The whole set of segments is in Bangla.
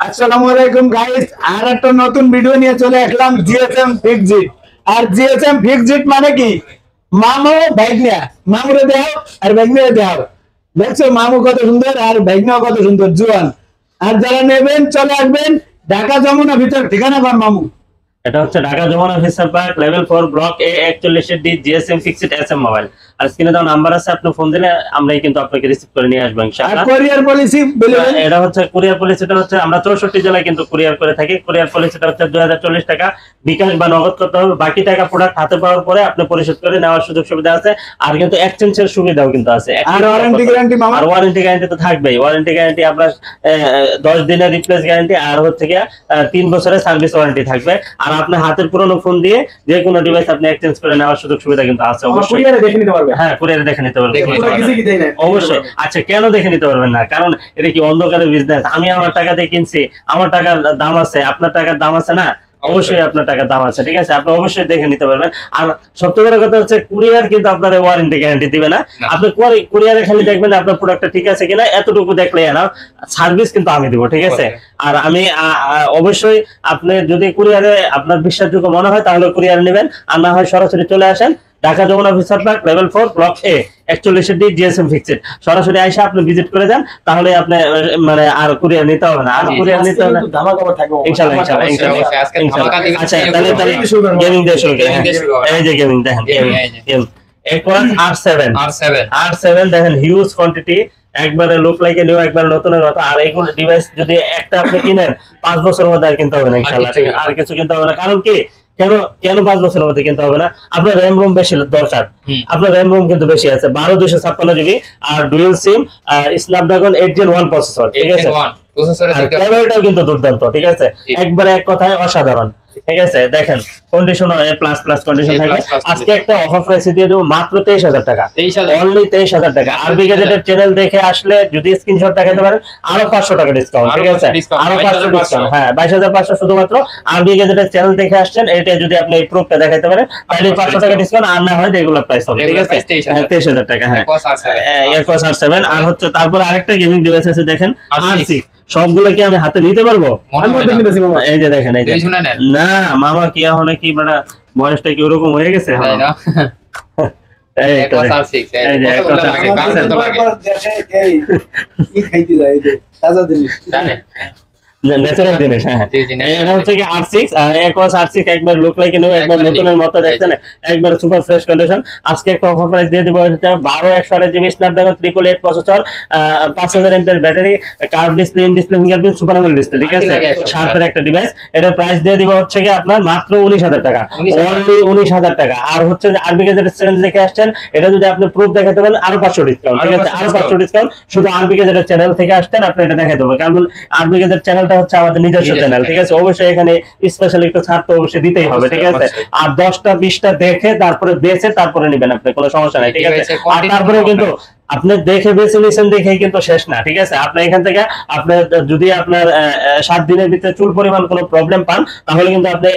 আসসালামু আলাইকুম গাইস, আর একটা নতুন ভিডিও নিয়ে চলে আসলাম জিএসএম ফিক্সড। আর জিএসএম ফিক্সড মানে কি, মামু ভাগ্না, মামুরে দাও আর ভাগ্নারে দাও। দেখছো মামু কত সুন্দর আর ভাগ্না কত সুন্দর জোয়ান। আর যারা নেবেন চলে আসবেন ঢাকা যমুনা ভিতর, ঠিকানা পান মামু। এটা হচ্ছে Dhaka Jamuna feature park level 4 block A 41 D GSM fixed SM mobile. আর স্ক্রিনে দাও নাম্বার আছে, আপনি ফোন দিলে আমরাই কিন্তু আপনাকে রিসিভ করে নিয়ে আসবো ইনশাআল্লাহ। আর কুরিয়ার পলিসি বলবেন? এটা হচ্ছে কুরিয়ার পলিসিটা হচ্ছে আমরা 64 জেলায় কিন্তু কুরিয়ার করে থাকি। কুরিয়ার পলিসিটা হচ্ছে 2040 টাকা বিকাশ বা নগদ করতে হবে। বাকি টাকা প্রোডাক্ট হাতে পাওয়ার পরে আপনি পরিশোধ করে নেওয়ার সুযোগ সুবিধা আছে। আর কিন্তু এক্সচেঞ্জের সুবিধাও কিন্তু আছে। আর ওয়ারেন্টি গ্যারান্টি মামা? আর ওয়ারেন্টি গ্যারান্টি তো থাকবেই। ওয়ারেন্টি গ্যারান্টি আপনার 10 দিনের রিপ্লেস গ্যারান্টি আর হচ্ছে কি 3 বছরের সার্ভিস ওয়ারেন্টি থাকবে। আর আপনার হাতের পুরনো ফোন দিয়ে যে কোনো ডিভাইস আপনি এক্সচেঞ্জ করে নেওয়ার সুযোগ সুবিধা কিন্তু আছে। অবশ্যই কুরিয়ারে দেখে নিতে পারবে। হ্যাঁ, কুরিয়ারে দেখে নিতে পারবেন না অবশ্যই। আচ্ছা, কেন দেখে নিতে পারবেন না? কারণ এটা কি অন্ধকারের বিজনেস? আমি আমার টাকা দিয়ে কিনছি, আমার টাকার দাম আছে, আপনার টাকার দাম আছে না? অবশ্যই আপনার টাকার দাম আছে, ঠিক আছে? আপনি অবশ্যই দেখে নিতে পারবেন। আর সবচেয়ে বড় কথা হচ্ছে কুরিয়ার কিন্তু আপনার ওয়ারেন্টি গ্যারান্টি দিবে না। আপনি কুরিয়ারে খালি দেখবেন আপনার প্রোডাক্টটা ঠিক আছে কিনা, এতটুকু দেখলে না, সার্ভিস কিন্তু আমি দিব, ঠিক আছে? আর আমি অবশ্যই আপনি যদি কুরিয়ারে আপনার বিশ্বাসযোগ্য মনে হয় তাহলে কুরিয়ারে নেবেন, আর না হয় সরাসরি চলে আসেন Dhaka Jamuna feature park level 4 block A 41 D GSM fixed. সরাসরি আইসা আপনি ভিজিট করে যান, তাহলে আপনি মানে আর কুরিয়ার নিতে হবে না। আর কুরিয়ার নিতে হবে না, ধামাকা থাকবে ইনশাআল্লাহ ইনশাআল্লাহ ইনশাআল্লাহ। আচ্ছা, তাহলে গেমিং দিয়ে শুরু করি। এই যে গেমিং দেখেন, গেম Aquos R7 দেখেন, হিউজ কোয়ান্টিটি, একবারে লুক লাইকে নিউ, একবার নতুনের মতো। আর এইগুলো ডিভাইস যদি একটা আপনি কিনেন 5 বছরের মধ্যে আর কিনতে হবে না ইনশাআল্লাহ, ঠিক আছে? আর কিছু কিনতে হবে না। কারণ কি, কেন 5 বছরের মধ্যে কিনতে হবে না? আপনার র্যাম রোম বেশি দরকার, আপনার র্যাম রোম কিন্তু বেশি আছে, 12 256 জিবি আর dual SIM Snapdragon 8 Gen 1 processor, ঠিক আছে? ক্যামেরাটাও কিন্তু দুর্দান্ত, ঠিক আছে? একবারে এক কথায় অসাধারণ, ঠিক আছে? দেখেন কন্ডিশন প্লাস প্লাস কন্ডিশন থাকবে। আজকে একটা অফার প্রাইসে দিয়ে দেবো মাত্র 23,000 টাকা, অনলি 23,000 টাকা। আরবি গ্যাজেটের চ্যানেল দেখে আসলে যদি স্ক্রিনশট দেখাতে পারেন আরো 500 টাকা ডিসকাউন্ট, ঠিক আছে? আরো 500 ডিসকাউন্ট, হ্যাঁ 22,500 শুধুমাত্র আরবি গ্যাজেটের চ্যানেল দেখে আসছেন। এটা যদি আপনি এই প্রুফটা দেখাতে পারেন তাহলে 500 টাকা ডিসকাউন্ট, আর না হয় রেগুলার প্রাইস হবে, ঠিক আছে? 23,000 টাকা, হ্যাঁ Aquos R7। আর হচ্ছে তারপর আরেকটা গেমিং ডিভাইস আছে দেখেন R6। সবগুলো কি আমি হাতে নিতে পারবো? এই যে দেখেন, এই যে না মামা কি এখন কি মানে বয়সটা কি ওরকম হয়ে গেছে? ন্যাচারাল জিনিস, হ্যাঁ। এটা হচ্ছে কি R6, Aquos R6 একবার লুক লাইক নিউ, একবার নতুনের মতো দেখছেন, একবার সুপার ফ্রেশ কন্ডিশন। আজকে একটা অফার প্রাইস দিয়ে দিব, এটা 12 GB Snapdragon 888 processor, 5000 mAh battery, curve display, in display fingerprint, super AMOLED display, ঠিক আছে? শার্পের একটা ডিভাইস। এটা প্রাইস দিয়ে দিব হচ্ছে কি আপনার মাত্র 19,000 টাকা, অনলি 19,000 টাকা। আর হচ্ছে যে আরবি গ্যাজেটের চ্যানেল দেখে আসছেন, এটা যদি আপনি প্রুফ দেখাতে পারেন আরো 500 ডিসকাউন্ট, ঠিক আছে? আরো 500 ডিসকাউন্ট। শুধু আরবি গ্যাজেটের চ্যানেল থেকে আসছেন আপনি এটা দেখাতে হবে, কারণ আরবি গ্যাজেট চ্যানেল হচ্ছে আমাদের নিজস্ব চ্যানেল, ঠিক আছে? অবশ্যই এখানে স্পেশাল একটু ছাড় তো অবশ্যই দিতেই হবে, ঠিক আছে? আর 10টা 20টা দেখে তারপরে বেছে তারপরে নেবেন আপনি, কোনো সমস্যা নাই, ঠিক আছে? আর তারপরে কিন্তু আপনি দেখে বেছে নিয়েছেন দেখেই কিন্তু শেষ না, ঠিক আছে? আপনি এখান থেকে আপনার যদি আপনার 7 দিনের ভিতরে চুল পরিমাণ কোনো প্রবলেম পান তাহলে কিন্তু আপনি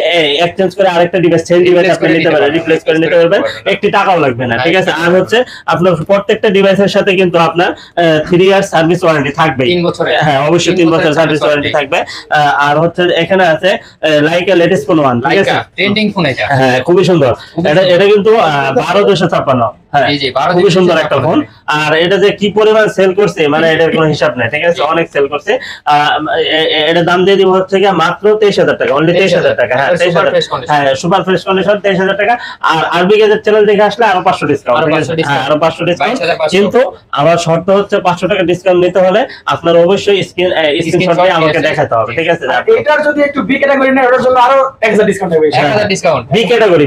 এক্সচেঞ্জ করে আরেকটা ডিভাইস, সেম ডিভাইস আপনি নিতে পারেন, রিপ্লেস করে নিতে পারবেন, একটি টাকাও লাগবে না, ঠিক আছে? আর হচ্ছে আপনার প্রত্যেকটা ডিভাইসের সাথে কিন্তু আপনার 3 ইয়ার সার্ভিস ওয়ারেন্টি থাকবে, 3 বছরের, হ্যাঁ অবশ্যই 3 বছর সার্ভিস ওয়ারেন্টি থাকবে। আর হচ্ছে এখানে আছে লাইকা লেটেস্ট ফোন 1, ঠিক আছে? ট্রেন্ডিং ফোন এটা, হ্যাঁ খুবই সুন্দর। এটা কিন্তু 12,256, হ্যাঁ খুবই সুন্দর একটা ফোন। আর এটা যে কি পরিমাণ সেল করছে মানে এটার কোনো হিসাব নাই, ঠিক আছে? অনেক সেল করছে। এটা দাম দিয়ে দিব হচ্ছে কি মাত্র 23,000 টাকা, অনলি 23,000 টাকা, হ্যাঁ 23,000, হ্যাঁ সুপার ফ্রেশ কন্ডিশন 23,000 টাকা। আর আরবি গ্যাজেট চ্যানেল দেখে আসলে আরো 500 ডিসকাউন্ট, হ্যাঁ আরো 500 ডিসকাউন্ট। কিন্তু আমার শর্ত হচ্ছে 500 টাকা ডিসকাউন্ট নিতে হলে আপনার অবশ্যই স্ক্রিনশট দিয়ে আমাকে দেখাতে হবে, ঠিক আছে? এটার যদি একটু বি ক্যাটাগরি নেয় ওটার জন্য আরো 1000 ডিসকাউন্ট হবে, 1000 ডিসকাউন্ট। বি ক্যাটাগরি,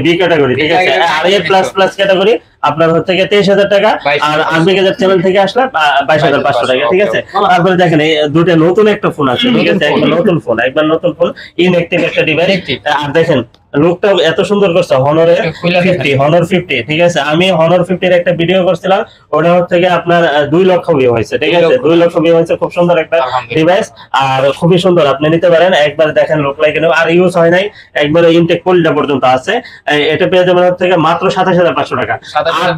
ঠিক আছে? আর এ প্লাস প্লাস ক্যাটাগরি আপনার হচ্ছে 23,000 টাকা। আর আরবি গ্যাজেট চ্যানেল থেকে আসলে 22,500 টাকা, ঠিক আছে? তারপরে দেখেন এই দুটো নতুন একটা ফোন আছে, ঠিক আছে? একবার নতুন ফোন ইনঅ্যাক্টিভ একটা ডিভাইস। আর দেখেন লুকটা এত সুন্দর করছে হনরে 50 ঠিক আছে। আমি হনর 50 এর একটা ভিডিও করছিলাম, ওটা হচ্ছে গিয়ে আপনার 2 লক্ষ ভিউ হয়েছে, ঠিক আছে। 2 লক্ষ ভিউ হয়েছে, খুব সুন্দর একটা ডিভাইস আর খুবই সুন্দর, আপনি নিতে পারেন। একবার দেখেন লুক লাইক আর ইউজ হয় নাই, একবারে ইনটেক কোয়ালিটি পর্যন্ত আছে। এটা পেয়ে যাবেন হচ্ছে গিয়ে মাত্র 27500 টাকা।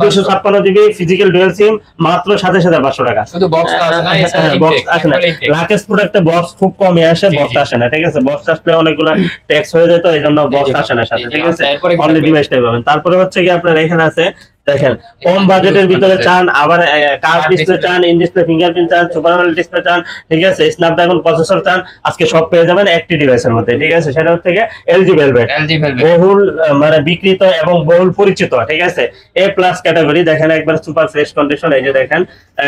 8256 জিবি ফিজিক্যাল ডুয়াল সিম মাত্র 27500 টাকা। শুধু বক্সটা আছে না, বক্স আসে না, লাকেজ প্রোডাক্টে বক্স খুব কমই আসে, বক্স আসে না, ঠিক আছে। বক্স আসলে অনেকগুলো ট্যাক্স হয়ে যায়, তো এই জন্য বক্স আসে না সাথে, ঠিক আছে। অনলি ডিভাইসটাই পাবেন। তারপরে হচ্ছে কি আপনার এখানে আছে দেখেন, কম বাজেটের ভিতরে চান, আবার কার্ভ ডিসপ্লে চান, ইন ডিসপ্লে ফিঙ্গারপ্রিন্ট চান, সুপার আমোলেড ডিসপ্লে চান, ঠিক আছে, স্ন্যাপড্রাগন প্রসেসর চান, আজকে সব পেয়ে যাবেন একটি ডিভাইসের মধ্যে, ঠিক আছে। সেটা হচ্ছে এলজি ভেলভেট, বহুল মানে বিক্রিত এবং বহুল পরিচিত, ঠিক আছে। এ প্লাস ক্যাটাগরি, দেখেন একবার সুপার ফ্রেশ কন্ডিশন, এই যে দেখেন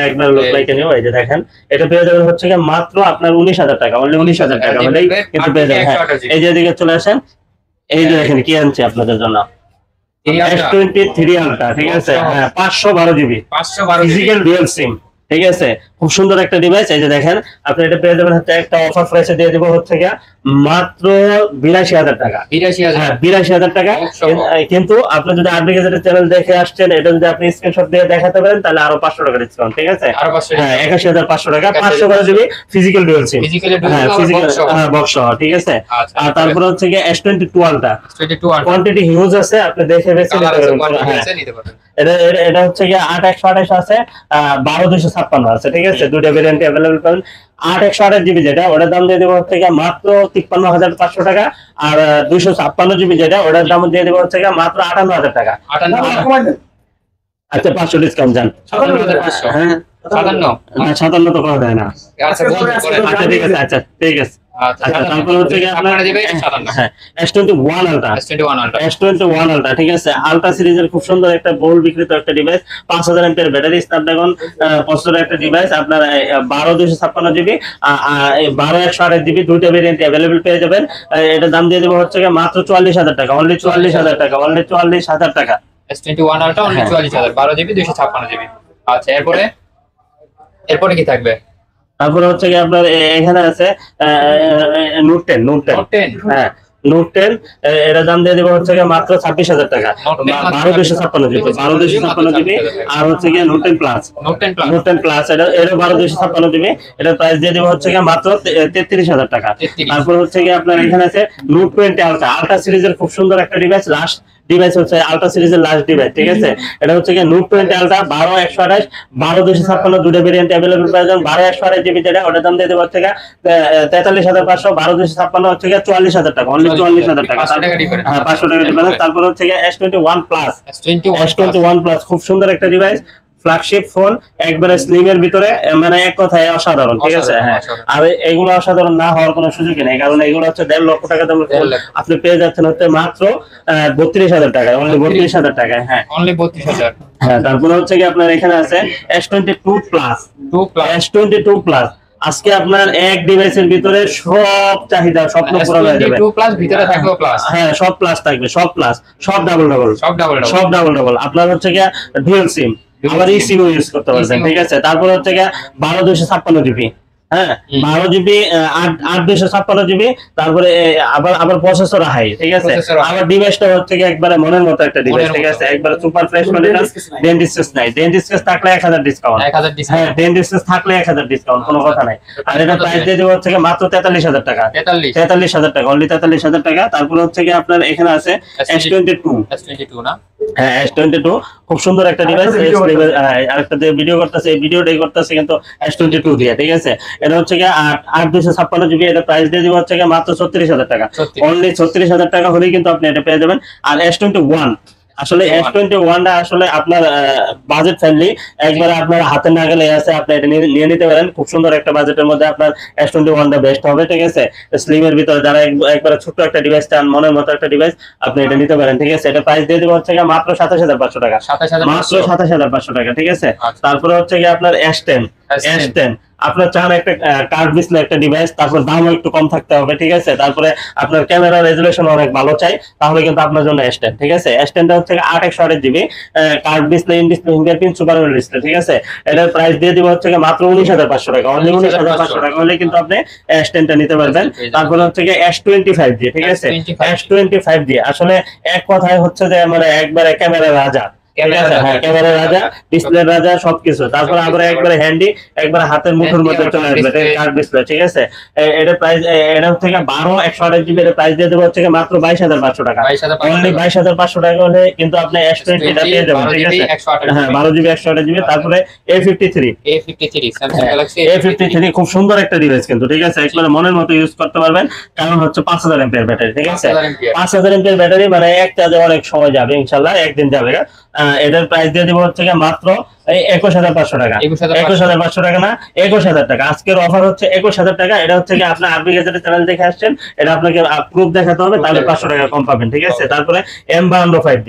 একবার লুক লাইক নিউ, এই যে দেখেন এটা পেয়ে যাবেন হচ্ছে মাত্র আপনার 19000 টাকা, অনলি 19000 টাকা হলেই কিন্তু পেয়ে যাবেন। এই যে এদিকে চলে আসেন, এই যে দেখেন কি আনছে আপনাদের জন্য, S23 আলট্রা, ঠিক আছে। হ্যাঁ 512 জিবি ফিজিক্যাল ডুয়াল সিম, ঠিক আছে। খুব সুন্দর একটা ডিভাইস, এই যে দেখেন আপনি এটা পেয়ে যাবেন হচ্ছে একটা অফার প্রাইসে দিয়ে দিব হচ্ছে গিয়া মাত্র 82000 টাকা। 82000 টাকা। কিন্তু আপনি যদি আরবি গেজেটের চ্যানেল দেখে আসছেন, এটা যদি আপনি স্ক্রিনশট দিয়ে দেখাতে পারেন তাহলে আরো 500 টাকা ডিসকাউন্ট, ঠিক আছে। হ্যাঁ 81500 টাকা, 512 জিবি ফিজিক্যাল ডুয়াল সিম, হ্যাঁ ফিজিক্যাল বক্স, ঠিক আছে। আর তারপর হচ্ছে গিয়া S22 আলট্রা, কোয়ান্টিটি হিউজ আছে, আপনি দেখে বেছে নিতে পারেন। এটা হচ্ছে গিয়ে 8128 আছে, 12256 আছে, ঠিক আছে। দুটো ভেরিয়েন্ট अवेलेबल পাবেন। 8128 জিবি যেটা, ওটার দাম দিয়ে দেবো হচ্ছে গিয়ে মাত্র 53500 টাকা। আর 256 জিবি যেটা, ওটার দাম দিয়ে দেবো হচ্ছে গিয়ে মাত্র 58000 টাকা। আচ্ছা 500 ডিসকাউন্ট জান। হ্যাঁ 57 তো করা যায় না। আচ্ছা ঠিক আছে, আচ্ছা ঠিক আছে। তারপর হচ্ছে কি আপনারা হ্যাঁ S21 আলট্রা, ঠিক আছে। আলট্রা সিরিজের খুব সুন্দর একটা বহুল বিক্রিত একটা ডিভাইস, 5000 এমপিআর ব্যাটারি, স্ন্যাপড্রাগন প্রসেসরের একটা ডিভাইস, আপনার 12256 জিবি 12128 জিবি দুইটা ভেরিয়েন্ট अवेलेबल পেয়ে যাবেন। এটা দাম দিয়ে দেব হচ্ছে মাত্র 44000 টাকা, অনলি 44000 টাকা, অনলি 44000 টাকা। S21 ultra only 44000, 12 GB 256 GB. আচ্ছা এরপরে কি থাকবে? তারপরে হচ্ছে কি আপনার এখানে আছে নোট 10, হ্যাঁ নোট 10, এর দাম দিয়ে দেব হচ্ছে মাত্র 26000 টাকা, 12256 জিবি, 12256 জিবি। আর হচ্ছে কি নোট 10 প্লাস, এটা 12256 জিবি, এটা প্রাইস দিয়ে দেব হচ্ছে মাত্র 33000 টাকা। তারপর হচ্ছে কি আপনার এখানে আছে নোট 20 আলট্রা সিরিজের খুব সুন্দর একটা ডিভাইস, লাস্ট ডিভাইস হচ্ছে আলট্রা সিরিজের লাস্ট ডিভাইস, ঠিক আছে। এটা হচ্ছে কি নোট 20 আলট্রা 12128, 12256 দুটো ভেরিয়েন্ট अवेलेबल পাওয়া যায়। 12228 জিবি যেটা, ওটার দাম দিয়ে দেব হচ্ছে 43500, 12256 হচ্ছে 44000 টাকা, অনলি 44000 টাকা। হ্যাঁ 500 টাকা ডিফারেন্স। তারপর হচ্ছে S21 প্লাস, খুব সুন্দর একটা ডিভাইস, ফ্ল্যাগশিপ ফোন, একবারে স্লিম এর ভিতরে, মানে এক কথায় অসাধারণ, ঠিক আছে। হ্যাঁ আর এগুলো অসাধারণ না হওয়ার কোনো সুযোগই নেই, কারণ এগুলো হচ্ছে 1.5 লক্ষ টাকা দামের ফোন, আপনি পেয়ে যাচ্ছেন হচ্ছে মাত্র 32000 টাকায়, অনলি 32000 টাকায়। হ্যাঁ অনলি 32000। হ্যাঁ তারপরে হচ্ছে কি আপনার এখানে আছে S22 প্লাস, আজকে আপনার এক ডিভাইসের ভিতরে সব চাহিদা স্বপ্ন পূরণ হয়ে যাবে। 2 প্লাস ভিতরে থাকবে প্লাস, হ্যাঁ সব প্লাস থাকবে, সব প্লাস, সব ডাবল, আপনার হচ্ছে কি ডুয়াল সিম, আবার এই সিম ইউজ করতে পারবেন, ঠিক আছে। তারপর হচ্ছে কি 12256 জিবি, হ্যাঁ 12 জিবি 8256 জিবি। তারপরে আবার প্রসেসর হাই, ঠিক আছে। আবার ডিভাইসটা হচ্ছে কি একবারে মনের মতো একটা ডিভাইস, ঠিক আছে, একবারে সুপার ফ্রেশ কন্ডিশন, ডেন্টিস্ট নাই, ডেন্টিস্ট থাকলে 1000 ডিসকাউন্ট, হ্যাঁ ডেন্টিস্ট থাকলে 1000 ডিসকাউন্ট, কোনো কথা নাই। আর এটা প্রাইস দিয়ে দেব হচ্ছে মাত্র 43000 টাকা, 43000 টাকা, অনলি 43000 টাকা। তারপর হচ্ছে কি আপনার এখানে আছে S22 না, হ্যাঁ S22 খুব সুন্দর একটা ডিভাইস। আরেকটা যে ভিডিও করতেছে, এই ভিডিওটাই করতেছে কিন্তু S22 দিয়ে, ঠিক আছে। এটা হচ্ছে কি 8256 জিবি, এটা প্রাইস দিয়ে দিব হচ্ছে মাত্র 36000 টাকা, অনলি 36000 টাকা হলেই কিন্তু আপনি এটা পেয়ে যাবেন। আর S21 আসলে S21 টা আসলে আপনার বাজেট ফ্রেন্ডলি, একবারে আপনার হাতে নাগালে আছে, আপনি এটা নিয়ে নিতে পারেন। খুব সুন্দর একটা বাজেটের মধ্যে আপনার S21 টা বেস্ট হবে, ঠিক আছে। স্লিম এর ভিতরে যারা একবারে ছোট একটা ডিভাইস চান, মনের মতো একটা ডিভাইস, আপনি এটা নিতে পারেন, ঠিক আছে। এটা প্রাইস দিয়ে দেব হচ্ছে মাত্র 27500 টাকা, মাত্র 27500 টাকা, ঠিক আছে। তারপরে হচ্ছে কি আপনার S10 আপনার চান একটা কার্ভ ডিসপ্লে একটা ডিভাইস, তারপর দামও একটু কম থাকতে হবে, ঠিক আছে, তারপরে আপনার ক্যামেরা রেজুলেশন অনেক ভালো চাই, তাহলে কিন্তু আপনার জন্য S10, ঠিক আছে। S10টা হচ্ছে 8/128GB curve display, in display fingerprint, super AMOLED display, ঠিক আছে। এটার প্রাইস দিয়ে দিব হচ্ছে মাত্র 19,500 টাকা, অনলি 19,500 টাকা হলে কিন্তু আপনি S10টা নিতে পারবেন। তারপর হচ্ছে S25 দিয়ে, ঠিক আছে, S25 দিয়ে আসলে এক কথায় হচ্ছে যে মানে একবারে ক্যামেরা রাজা, ক্যামেরা রাজা, ডিসপ্লে রাজা, সবকিছু। তারপর আবার একবারে হ্যান্ডি, একবারে হাতের মুঠোর মধ্যে চলে আসবে কার্ভ ডিসপ্লে, ঠিক আছে। এটা প্রাইস, এটা হচ্ছে 12/128GB, এর প্রাইস দিয়ে দেবো হচ্ছে মাত্র 22,500 টাকা, অনলি 22,500 টাকা হলে কিন্তু আপনি S20 টা পেয়ে যাবেন, ঠিক আছে। হ্যাঁ, 12GB 128GB। তারপরে A53 Samsung Galaxy A53 খুব সুন্দর একটা ডিভাইস কিন্তু, ঠিক আছে, একবারে মনের মতো ইউজ করতে পারবেন, কারণ হচ্ছে 5000 mAh ব্যাটারি, ঠিক আছে। 5000 mAh ব্যাটারি মানে এক চার্জে অনেক সময় যাবে, ইনশাআল্লাহ একদিন যাবে। এটার প্রাইস দিয়ে দিব হচ্ছে মাত্র 21,500 টাকা, 21,500 টাকা না, 21,000 টাকা। আজকের অফার হচ্ছে 21,000 টাকা। এটা হচ্ছে কি আপনি আরবি গেজেটের চ্যানেল দেখে আসছেন, এটা আপনাকে প্রুফ দেখাতে হবে, তাহলে 500 টাকা কম পাবেন, ঠিক আছে। তারপরে M52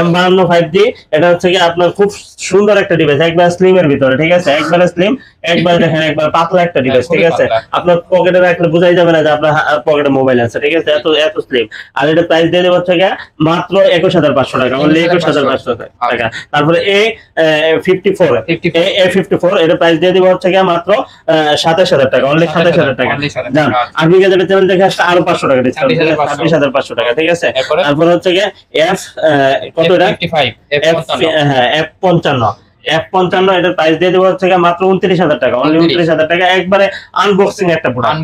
M52 এটা হচ্ছে কি আপনার খুব সুন্দর একটা ডিভাইস, একবার স্লিমের ভিতরে, ঠিক আছে, একবারে স্লিম, একবার দেখেন একবার পাতলা একটা ডিভাইস, ঠিক আছে। আপনার পকেটে রাখলে বোঝাই যাবে না যে আপনার পকেটে মোবাইল আছে, ঠিক আছে, এত স্লিম। আর এটা প্রাইস দিয়ে দেব হচ্ছে মাত্র 21,500 টাকা, অনলি 21,500 টাকা। তারপরে A54 এর প্রাইস দিয়ে দিব হচ্ছে মাত্র 27,000 টাকা, অনলি 27,000 টাকা। জান আরবি গেজেটের চ্যানেল দেখে আসলে আরো 500 টাকা ডিসকাউন্ট, 26,500 টাকা, ঠিক আছে। তারপর হচ্ছে F কত এটা F55 এটার প্রাইস দিয়ে দেবো হচ্ছে মাত্র 29,000 টাকা, অনলি 29,000 টাকা। একবারে আনবক্সিং একটা প্রোডাক্ট,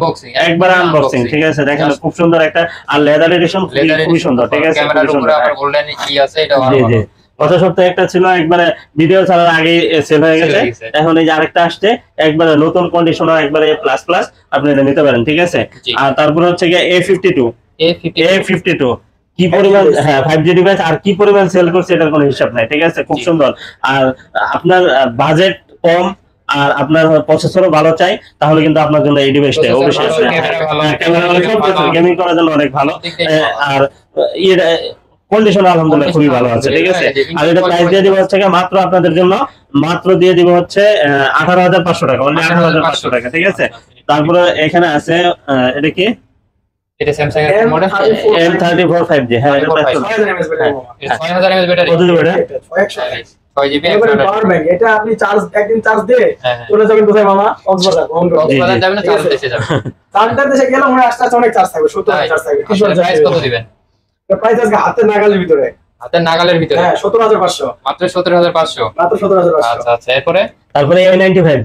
একবারে আনবক্সিং, ঠিক আছে। দেখেন খুব সুন্দর একটা, আর লেদার এডিশন খুবই সুন্দর, ঠিক আছে। ক্যামেরার উপরে আবার গোল্ডেন কি আছে এটা জি জি, গত সপ্তাহে একটা ছিল, একবারে ভিডিও ছাড়ার আগে সেল হয়ে গেছে, এখন এই যে আরেকটা আসছে, একবারে নতুন কন্ডিশনার, একবারে প্লাস আপনি এটা নিতে পারেন, ঠিক আছে। আর তারপর হচ্ছে A52 কি পরিমাণ, হ্যাঁ 5G ডিভাইস, আর কি পরিমাণ সেল করছে এটার কোনো হিসাব নাই, ঠিক আছে, খুব সুন্দর। আর আপনার বাজেট কম আর আপনার প্রসেসরও ভালো চাই, তাহলে কিন্তু আপনার জন্য এই ডিভাইসটা অবশ্যই গেমিং করার জন্য অনেক ভালো। আর কন্ডিশন আলহামদুলিল্লাহ খুবই ভালো আছে, ঠিক আছে। আর এটা প্রাইস দিয়ে দিব হচ্ছে মাত্র আপনাদের জন্য, মাত্র দিয়ে দিব হচ্ছে 18,500 টাকা, অনলি 18,500 টাকা, ঠিক আছে। তারপরে এখানে আছে এটা কি, এটা স্যামসাং এর মডেল M34 5G, হ্যাঁ এটা 6000 mAh ব্যাটারি, কত দিবেন এটা? 6GB power bank. এটা আপনি চার্জ একদিন চার্জ দিয়ে চলে যাবেন কোথায় মামা? কক্সবাজার যাবেন না, চার্জ দেশে যাবেন, চার্জার দেশে গেলে মনে আসতে অনেক চার্জ থাকবে, 70 চার্জ থাকবে। প্রাইস কত দিবেন? প্রাইস আজকে হাতের নাগালের ভিতরে, হাতের নাগালের ভিতরে, হ্যাঁ 17,500, মাত্র 17,500, মাত্র 17,500। আচ্ছা এরপরে তারপরে A95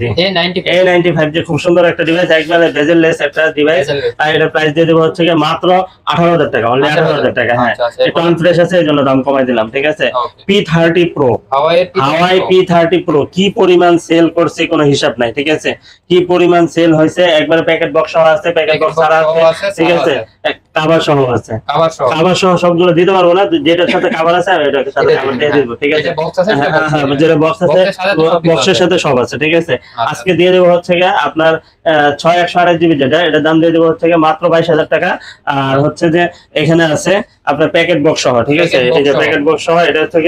খুব সুন্দর একটা ডিভাইস, একবারে বেজেললেস একটা ডিভাইস। আর এটা প্রাইস দিয়ে দেবো হচ্ছে মাত্র 18,000 টাকা, অনলি 18,000 টাকা। হ্যাঁ, এটা ফ্রেশ আছে, এই জন্য দাম কমাই দিলাম, ঠিক আছে। P30 Pro, হাওয়াই P30 Pro কি পরিমাণ সেল করছে কোনো হিসাব নাই, ঠিক আছে, কি পরিমাণ সেল হয়েছে। একবারে প্যাকেট বক্স সহ আছে, প্যাকেট বক্স ছাড়া আছে, ঠিক আছে, কভার সহ আছে, কভার সহ সবগুলো দিতে পারবো না, যেটার সাথে কভার আছে আমি এটার সাথে কভার দিয়ে দিব, ঠিক আছে। হ্যাঁ, যেটা বক্স আছে বক্সের সাথে সব আছে, ঠিক আছে। আজকে দিয়ে দেবো হচ্ছে আপনার 6/128GB, যেটা এটার দাম দিয়ে দেবো হচ্ছে মাত্র 22,000 টাকা। আর হচ্ছে যে এখানে আছে আপনার প্যাকেট বক্স সহ, ঠিক আছে, এই যে প্যাকেট বক্স সহ, এটা হচ্ছে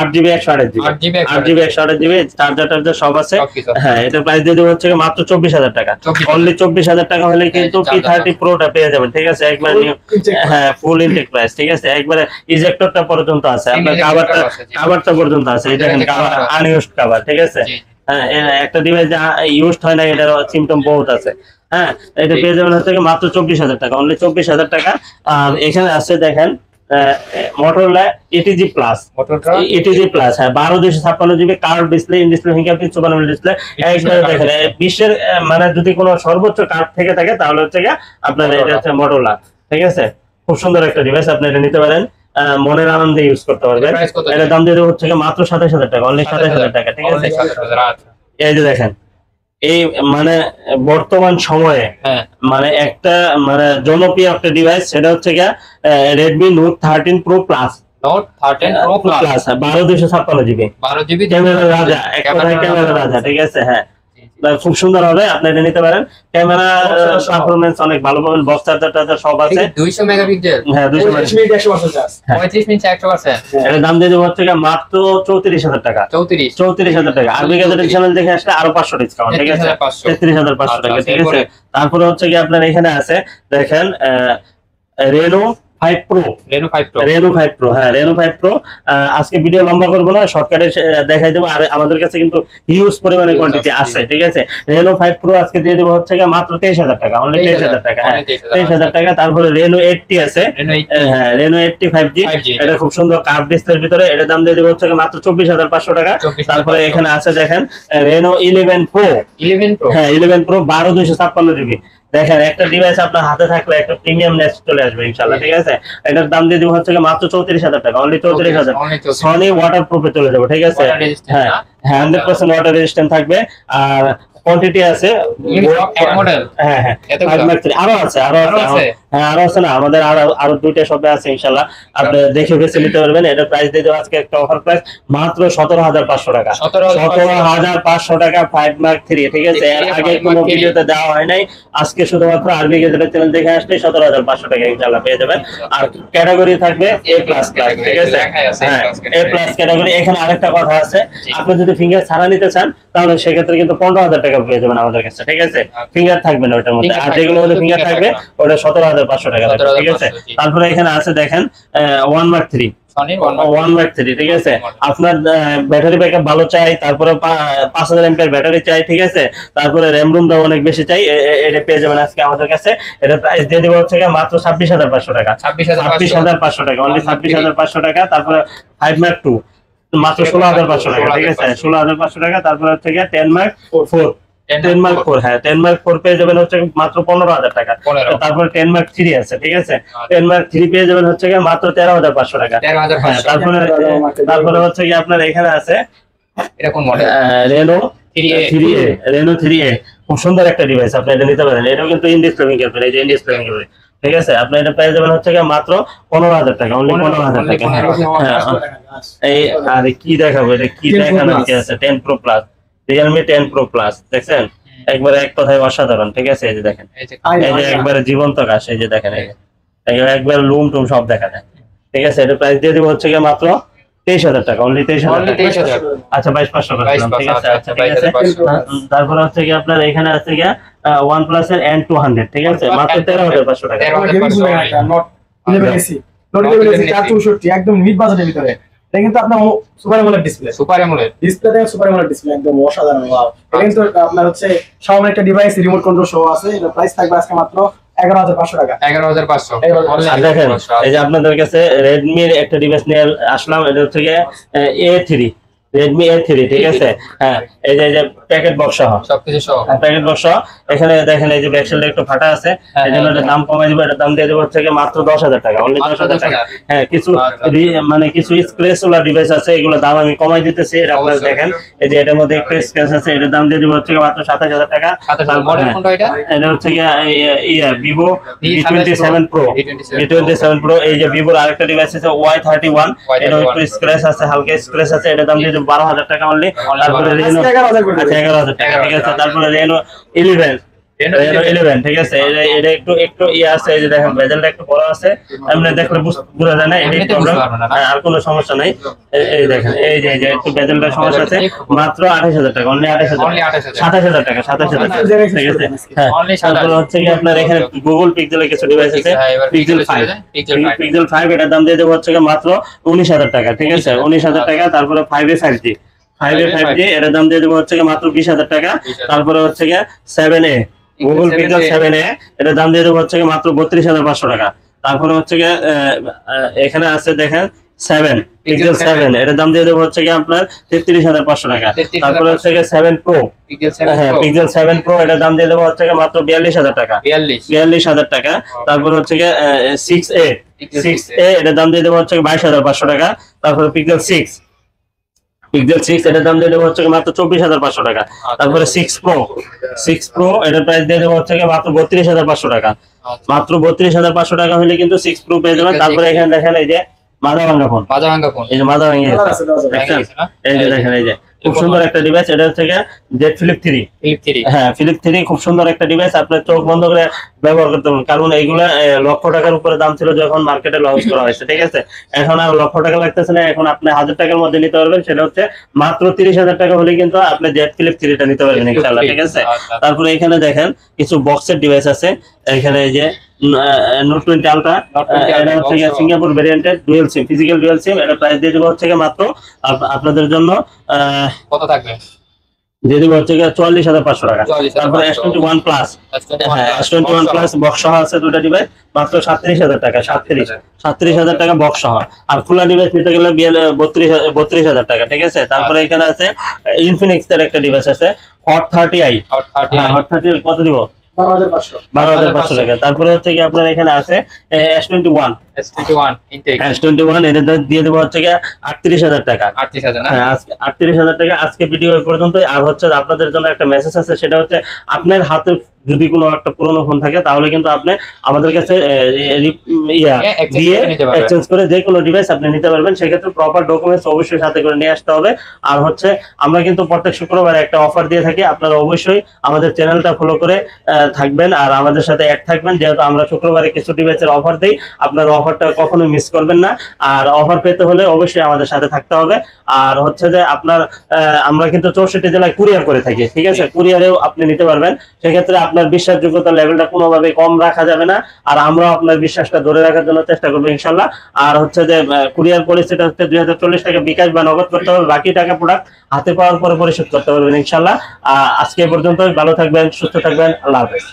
8GB 128GB চার্জার সব আছে। হ্যাঁ, এটা প্রাইস দিয়ে দেবো হচ্ছে মাত্র 24,000 টাকা, অনলি 24,000 টাকা হলে কিন্তু P30 Proটা পেয়ে যাবেন, ঠিক আছে, একবার হ্যাঁ ফুল ইনটেক প্রাইস, ঠিক আছে। একবারে ইজেক্টরটা পর্যন্ত আছে, আপনার কভারটা পর্যন্ত আছে, এটা কভার আনইউজড কভার, ঠিক আছে। হ্যাঁ, একটা ডিভাইস ইউজড হয় না, এটার সিম্পটম বহুত আছে। হ্যাঁ, এটা পেয়ে যাবেন হচ্ছে মাত্র 24,000 টাকা, অনলি 24,000 টাকা। আর এখানে আছে দেখেন Motorola ATG Plus, হ্যাঁ 12/256GB curve display, in display fingerprint, super AMOLED display. একবারে দেখেন বিশ্বের মানে যদি কোনো সর্বোচ্চ কার্ভ থেকে থাকে তাহলে হচ্ছে আপনার এটা হচ্ছে Motorola, ঠিক আছে। খুব সুন্দর একটা ডিভাইস, আপনি এটা নিতে পারেন, মনের আনন্দে ইউজ করতে পারবেন। এটার দাম দিয়ে হচ্ছে মাত্র 27,000 টাকা, অনলি 27,000 টাকা, ঠিক আছে। এই যে দেখেন, এই মানে বর্তমান সময়ে মানে একটা মানে জনপ্রিয় একটা ডিভাইস, সেটা হচ্ছে Redmi Note 13 Pro Plus, 12/256GB camera রাজা, এক কথায় ক্যামেরা রাজা, ঠিক আছে। হ্যাঁ, খুব সুন্দর হবে, আপনি এটা নিতে পারেন। ক্যামেরা পারফরম্যান্স অনেক ভালো পাবেন, বক্স চার্জার সব আছে। 200 মেগাপিক্সেল, হ্যাঁ 200 মিনিট 100% চার্জ। 35 মিনিট 100%। এর দাম দিয়ে দেবো হচ্ছে মাত্র 34,000 টাকা। 34,000 টাকা। আরবি গ্যাজেটের চ্যানেল দেখে আসলে আরো 500 ডিসকাউন্ট, ঠিক আছে? 33,500 টাকা, ঠিক আছে? তারপরে হচ্ছে কি আপনার এখানে আছে দেখেন Reno 5 Pro, Reno 5 Pro, Reno 5 Pro, হ্যাঁ রেনো 5 প্রো। আজকে ভিডিও লম্বা করবো না, শর্টকাটে দেখাই দেবো। আর আমাদের কাছে কিন্তু হিউজ পরিমাণে কোয়ান্টিটি আছে, ঠিক আছে? রেনো 5 প্রো আজকে দিয়ে দেবো হচ্ছে মাত্র 23,000 টাকা, অনলি 23,000 টাকা, হ্যাঁ 23,000 টাকা। তারপরে রেনো 80 আছে, হ্যাঁ রেনো 80 5G, এটা খুব সুন্দর কার্ভ ডিসপ্লের ভিতরে, এটার দাম দিয়ে দেবো হচ্ছে মাত্র 24,500 টাকা। তারপরে এখানে আছে দেখেন রেনো 11 প্রো, 11 প্রো, হ্যাঁ 11 প্রো 12 256 জিবি। দেখেন একটা ডিভাইস আপনার হাতে থাকলে একটা প্রিমিয়াম নেক্সট চলে আসবে ইনশাআল্লাহ, ঠিক আছে? এটার দাম দিয়ে দিব হচ্ছে মাত্র 34,000 টাকা, অনলি 34,000। সনি ওয়াটার প্রুফে চলে যাবে, ঠিক আছে? হ্যাঁ 100% ওয়াটার রেজিস্ট্যান্ট থাকবে। আর কোয়ান্টিটি আছে মডেল, হ্যাঁ হ্যাঁ আরো আছে, হ্যাঁ আরো আছে না, আমাদের আরো দুইটা শপে আছে ইনশাআল্লাহ, আপনি দেখে বেছে নিতে পারবেন। এটা প্রাইস দিয়ে দেবো আজকে একটা অফার প্রাইস মাত্র 17,500 টাকা, 17,500 টাকা 5 মার্ক 3, ঠিক আছে? এর আগে কোনো ভিডিওতে দেওয়া হয় নাই, আজকে শুধুমাত্র আরবি গ্যাজেটের চ্যানেল দেখে আসলে 17,500 টাকা ইনশাআল্লাহ পেয়ে যাবেন। আর ক্যাটাগরি থাকবে A++, ঠিক আছে? হ্যাঁ A+ ক্যাটাগরি। এখানে আরেকটা কথা আছে, আপনি যদি ফিঙ্গার ছাড়া নিতে চান তাহলে সেক্ষেত্রে কিন্তু 15,000 টাকা পেয়ে যাবেন আমাদের কাছে, ঠিক আছে? ফিঙ্গার থাকবে না ওটার মধ্যে, আর যেগুলো মধ্যে ফিঙ্গার থাকবে ওটা 17,500 টাকা, ঠিক আছে? তারপরে এখানে আছে দেখেন 1 মার্ক 3, 1 মার্ক 3, ঠিক আছে? আপনার ব্যাটারি ব্যাকআপ ভালো চাই, তারপরে 5000 এমপিআর ব্যাটারি চাই, ঠিক আছে? তারপরে র্যাম রুমটা অনেক বেশি চাই, এটা পেয়ে যাবেন আজকে আমাদের কাছে। এটা প্রাইস দিয়ে দেবো হচ্ছে মাত্র 26,500 টাকা, 26,500 টাকা, অনলি 26,500 টাকা। তারপরে 5 মার্ক 2 মাত্র 16,500 টাকা, ঠিক আছে? 16,500 টাকা। তারপরে হচ্ছে 10 মার্ক 4, 10 মার্ক 4, হ্যাঁ 10 মার্ক 4 পেয়ে যাবেন হচ্ছে মাত্র 15,000 টাকা। তারপরে 10 মার্ক 3 আছে, ঠিক আছে? 10 মার্ক 3 পেয়ে যাবেন হচ্ছে মাত্র 13,500 টাকা। তারপরে হচ্ছে আপনার এখানে আছে এটা কোন model? Reno 3A, Reno 3A খুব সুন্দর একটা ডিভাইস, আপনি এটা নিতে পারেন। এটাও কিন্তু ইন ডিসপ্লে ফিঙ্গারপ্রিন্ট, এই যে ইন ডিসপ্লে ফিঙ্গারপ্রিন্ট, ঠিক আছে? আপনি এটা পেয়ে যাবেন হচ্ছে মাত্র 15,000 টাকা, অনলি 15,000 টাকা। এই আর কি দেখাবো, এটা কি দেখানো কি আছে? 10 Pro Plus, Realme 10 Pro Plus, দেখছেন? একবারে এক কথায় অসাধারণ, ঠিক আছে? এই যে দেখেন, এই যে একবারে জীবন্ত কাশ, এই যে দেখেন, এই একবার লুম টুম সব দেখা যায়, ঠিক আছে? এটা প্রাইস দিয়ে দিব হচ্ছে মাত্র 23,000 টাকা, অনলি 23,000। আচ্ছা 22,500 করে দিলাম, ঠিক আছে? আচ্ছা ঠিক আছে। তারপর হচ্ছে আপনার এখানে আছে OnePlus এর N200, ঠিক আছে? মাত্র 13,500 টাকা। নট 11AC, নট 11AC 464 একদম মিড বাজেটের ভিতরে। এটা কিন্তু আপনার সুপার অ্যামোলেড ডিসপ্লে, ডিসপ্লে দেখেন, সুপার অ্যামোলেড ডিসপ্লে একদম অসাধারণ। ওয়াও! এটা কিন্তু আপনার হচ্ছে সামনে একটা ডিভাইস রিমোট কন্ট্রোল সহ আছে। এটা প্রাইস থাকবে আজকে মাত্র 11,500 টাকা, 11,500। দেখেন এই যে আপনাদের কাছে রেডমি এর একটা ডিভাইস নিয়ে আসলাম, এটা হচ্ছে A3, Redmi A3, ঠিক আছে? হ্যাঁ এই যে প্যাকেট বক্স সহ, সবকিছু সহ, প্যাকেট বক্স সহ। এখানে দেখেন এই যে ব্যাকসাইডে একটু ফাটা আছে, এজন্য এর দাম কমাই দিব। এর দাম দিয়ে দেব হচ্ছে মাত্র 10,000 টাকা, অনলি 10,000 টাকা। হ্যাঁ কিছু মানে কিছু স্ক্র্যাচ ওলা ডিভাইস আছে, এগুলো দাম আমি কমাই দিতেছি। এটা আপনারা দেখেন, এই যে এটার মধ্যে একটু স্ক্র্যাচ আছে, এর দাম দিয়ে দেব হচ্ছে মাত্র 27,000 টাকা। মডেল কোনটা এটা? এটা হচ্ছে Vivo V27 Pro, V27 Pro। এই যে Vivo আরেকটা ডিভাইস আছে Y31, এটা একটু স্ক্র্যাচ আছে, হালকা স্ক্র্যাচ আছে, এর দাম দিয়ে 12,000 টাকা অনলি। তারপরে রেনো 11,000 টাকা, ঠিক আছে? তারপরে রেনো 11, ঠিক আছে? এটা একটু ইয়ে আছে, এই যে দেখেন বেজেলটা একটু বড় আছে, এমনি দেখলে বোঝা যায় না, এটাই প্রবলেম, আর কোনো সমস্যা নাই। এই দেখেন এই যে একটু বেজেলটার সমস্যা আছে, মাত্র 28,000 টাকা, অনলি 28,000, 27,000 টাকা, 27,000 টাকা, ঠিক আছে? হ্যাঁ তারপরে হচ্ছে আপনার এখানে গুগল পিক্সেলের কিছু ডিভাইস আছে, পিক্সেল 5, এটার দাম দিয়ে দেবো হচ্ছে মাত্র 19,000 টাকা, ঠিক আছে? 19,000 টাকা। তারপরে 5A 5G, এটার দাম দিয়ে দেবো হচ্ছে মাত্র 20,000 টাকা। তারপরে হচ্ছে 7A, গুগল পিক্সেল 7A, এটার দাম দিয়ে দেবো হচ্ছে মাত্র 32,500 টাকা। তারপরে হচ্ছে এখানে আছে দেখেন পিক্সেল 7, এটার দাম দিয়ে দেবো হচ্ছে আপনার 33,500 টাকা। তারপরে হচ্ছে 7 Pro, হ্যাঁ পিক্সেল 7 Pro, এটার দাম দিয়ে দেবো হচ্ছে মাত্র 42,000 টাকা, 42,000 টাকা। তারপরে হচ্ছে 6A, এটার দাম দিয়ে দেবো হচ্ছে 22,500 টাকা। তারপরে পিক্সেল 6, এটার দাম দিয়ে দেবো হচ্ছে মাত্র 24,500 টাকা। তারপরে 6 Pro, এটার প্রাইস দিয়ে দেবো হচ্ছে মাত্র 32,500 টাকা, মাত্র 32,500 টাকা হলে কিন্তু 6 Pro পেয়ে যাবেন। তারপরে এখানে দেখেন এই যে মাথা ভাঙা ফোন, এই যে মাথা ভাঙিয়ে এই যে দেখেন খুব সুন্দর একটা ডিভাইস। এটা হচ্ছে জেড ফ্লিপ 3। হ্যাঁ, ফ্লিপ 3 খুব সুন্দর একটা ডিভাইস, আপনার চোখ বন্ধ করে ব্যবহার করতে পারবেন। কারণ এইগুলা লক্ষ টাকার উপরে দাম ছিল যখন মার্কেটে লঞ্চ করা হয়েছে, ঠিক আছে? এখন আর লক্ষ টাকা লাগতেছে না, এখন আপনি 1000 টাকার মধ্যে নিতে পারবেন। সেটা হচ্ছে মাত্র 30,000 টাকা হলে কিন্তু আপনি জেড ফ্লিপ 3টা নিতে পারবেন ইনশাআল্লাহ, ঠিক আছে? তারপরে এখানে দেখেন কিছু বক্সের ডিভাইস আছে। এখানে এই যে নোট 20 আলট্রা, এটা হচ্ছে সিঙ্গাপুর ভেরিয়েন্টের dual SIM, physical dual SIM. এটা প্রাইস দিয়ে দেবো হচ্ছে মাত্র আপনাদের জন্য কত থাকবে? দিয়ে দেবো হচ্ছে 44,500 টাকা। তারপরে S21 প্লাস, হ্যাঁ S21 প্লাস বক্স সহ আছে দুটো ডিভাইস, মাত্র 37,000 টাকা। 37,000 টাকা বক্স সহ। আর খোলা ডিভাইস নিতে গেলে 32,000 টাকা, ঠিক আছে? তারপরে এখানে আছে ইনফিনিক্স এর একটা ডিভাইস আছে হট 30i। হট 30 কত দিব? 12,500 টাকা। তারপরে হচ্ছে কি আপনার এখানে আছে S21 ইনটেক, S21 এটা দিয়ে দেবো হচ্ছে 38,000 টাকা। 38,000 না? হ্যাঁ, আজকে 38,000 টাকা। আজকে ভিডিও এই পর্যন্ত। আর হচ্ছে আপনাদের জন্য একটা মেসেজ আছে, সেটা হচ্ছে আপনার হাতে যদি কোনো একটা পুরনো ফোন থাকে তাহলে কিন্তু আপনি আমাদের কাছে দিয়ে এক্সচেঞ্জ করে যে কোনো ডিভাইস আপনি নিতে পারবেন। সেক্ষেত্রে প্রপার ডকুমেন্টস অবশ্যই সাথে করে নিয়ে আসতে হবে। আর হচ্ছে আমরা কিন্তু প্রত্যেক শুক্রবার একটা অফার দিয়ে থাকি, আপনারা অবশ্যই আমাদের চ্যানেলটা ফলো করে থাকবেন আর আমাদের সাথে অ্যাড থাকবেন, যেহেতু আমরা শুক্রবারে কিছু ডিভাইসের অফার দিই। আপনার অফারটা কখনোই মিস করবেন না। আর অফার পেতে হলে অবশ্যই আমাদের সাথে থাকতে হবে। আর হচ্ছে যে আপনার আমরা কিন্তু 64 জেলায় কুরিয়ার করে থাকি, ঠিক আছে? কুরিয়ারেও আপনি নিতে পারবেন। সেক্ষেত্রে আপনার বিশ্বাসযোগ্যতার লেভেলটা কোনোভাবে কম রাখা যাবে না, আর আমরা আপনার বিশ্বাসটা ধরে রাখার জন্য চেষ্টা করবো ইনশাল্লাহ। আর হচ্ছে যে কুরিয়ার পলিসিটা হচ্ছে 2040 টাকা বিকাশ বা নগদ করতে হবে, বাকি টাকা প্রোডাক্ট হাতে পাওয়ার পরে পরিশোধ করতে পারবেন ইনশাল্লাহ। আজকে পর্যন্ত ভালো থাকবেন, সুস্থ থাকবেন, আল্লাহ হাফেজ।